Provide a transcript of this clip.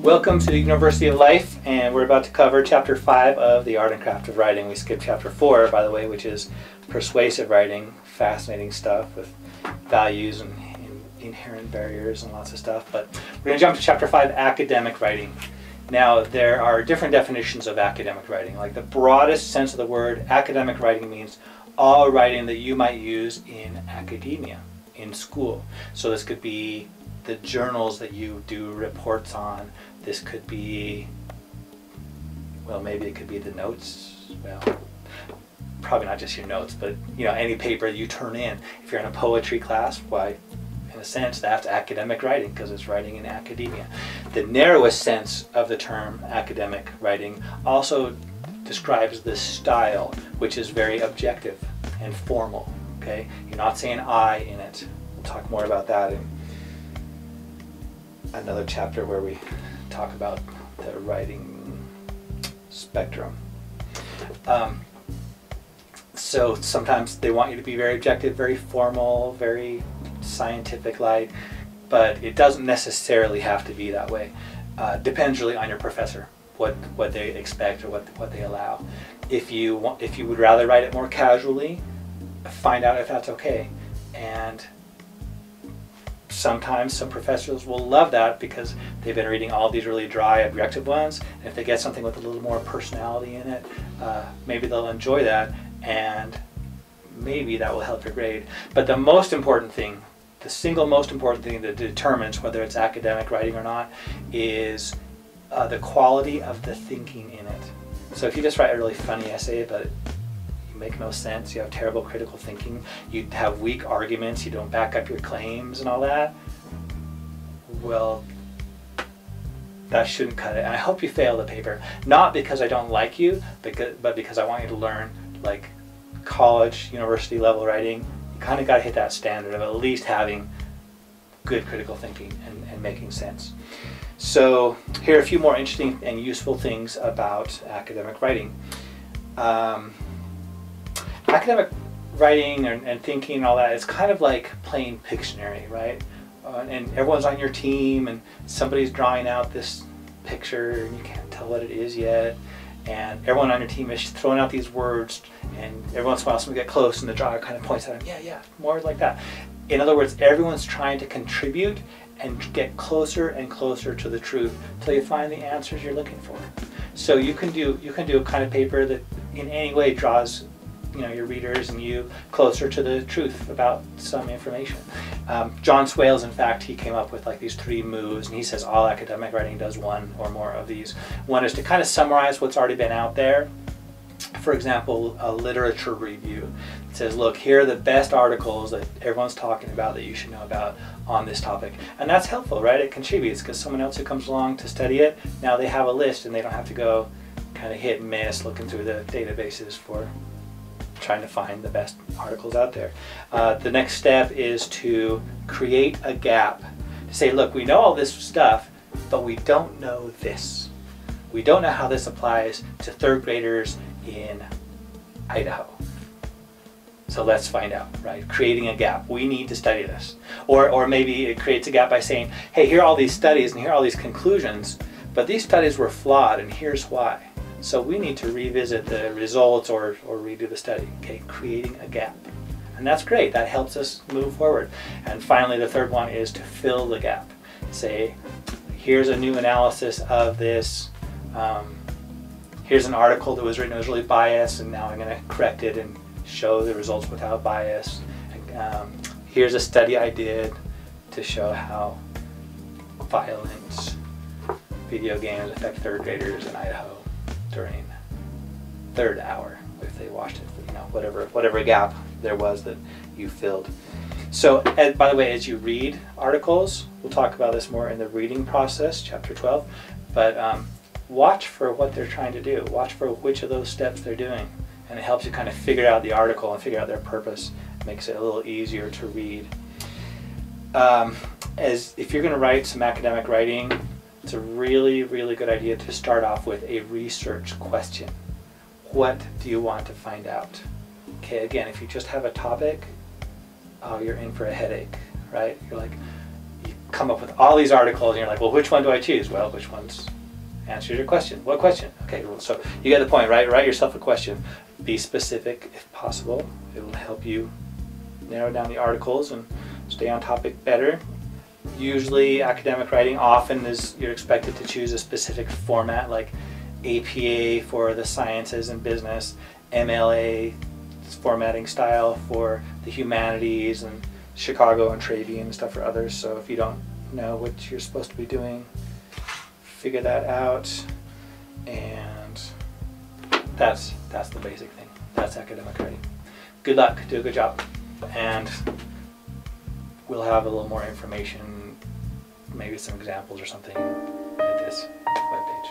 Welcome to the University of Life, and we're about to cover Chapter 5 of The Art and Craft of Writing. We skipped Chapter 4, by the way, which is persuasive writing. Fascinating stuff with values and inherent barriers and lots of stuff. But we're going to jump to Chapter 5, Academic Writing. Now, there are different definitions of academic writing. Like the broadest sense of the word, academic writing means all writing that you might use in academia, in school. So this could be the journals that you do reports on. This could be, well, maybe it could be the notes. Well, probably not just your notes, but any paper you turn in. If you're in a poetry class, why, in a sense, that's academic writing because it's writing in academia. The narrowest sense of the term academic writing also describes the style, which is very objective and formal. Okay, you're not saying I in it. We'll talk more about that in another chapter where we talk about the writing spectrum. So sometimes they want you to be very objective, very formal, very scientific-like, but it doesn't necessarily have to be that way. Depends really on your professor, what they expect or what they allow. If you would rather write it more casually, find out if that's okay. And sometimes some professors will love that because they've been reading all these really dry, objective ones, and if they get something with a little more personality in it, maybe they'll enjoy that, and maybe that will help your grade. But the most important thing, the single most important thing that determines whether it's academic writing or not is the quality of the thinking in it. So if you just write a really funny essay but you make no sense, you have terrible critical thinking, you have weak arguments, you don't back up your claims and all that, well, that shouldn't cut it. And I hope you fail the paper, not because I don't like you, but because I want you to learn like college, university level writing. You kind of got to hit that standard of at least having good critical thinking and making sense. So here are a few more interesting and useful things about academic writing. Academic writing and thinking and all that is kind of like playing Pictionary, right? And everyone's on your team and somebody's drawing out this picture and you can't tell what it is yet. And everyone on your team is throwing out these words, and every once in a while someone get close and the drawer kind of points at them, yeah, more like that. In other words, everyone's trying to contribute and get closer and closer to the truth until you find the answers you're looking for. So you can do a kind of paper that in any way draws your readers and you closer to the truth about some information. John Swales, in fact, he came up with like these 3 moves, and he says all academic writing does one or more of these. One is to kind of summarize what's already been out there. For example, a literature review. It says, look, here are the best articles that everyone's talking about that you should know about on this topic. And that's helpful, right? It contributes because someone else who comes along to study it, now they have a list and they don't have to go kind of hit and miss looking through the databases for trying to find the best articles out there. The next step is to create a gap. To say, look, we know all this stuff, but we don't know this. We don't know how this applies to 3rd graders in Idaho. So let's find out, right? Creating a gap. We need to study this. Or maybe it creates a gap by saying, hey, here are all these studies and here are all these conclusions, but these studies were flawed and here's why. So we need to revisit the results or redo the study. Okay, creating a gap. And that's great. That helps us move forward. And finally, the 3rd one is to fill the gap. Say, here's a new analysis of this. Here's an article that was written, it was really biased, and now I'm going to correct it and show the results without bias. Here's a study I did to show how violent video games affect 3rd graders in Idaho during 3rd hour if they watched it, whatever gap there was that you filled. So, by the way, as you read articles, we'll talk about this more in the reading process, chapter 12, but watch for what they're trying to do. Watch for which of those steps they're doing, and it helps you kind of figure out the article and figure out their purpose. It makes it a little easier to read. As if you're going to write some academic writing, it's a really, really good idea to start off with a research question. What do you want to find out? Okay, again, if you just have a topic, oh, you're in for a headache, right? You're like, come up with all these articles, and you're like, well, which one do I choose? Well, which one's answers your question? What question? Okay, well, so you get the point, right? Write yourself a question. Be specific if possible. It will help you narrow down the articles and stay on topic better. Usually academic writing often is you're expected to choose a specific format, like APA for the sciences and business, MLA formatting style for the humanities, and Chicago and Travian and stuff for others. So if you don't know what you're supposed to be doing, figure that out. And that's the basic thing. That's academic writing. Good luck, do a good job. And we'll have a little more information, maybe some examples or something at this webpage.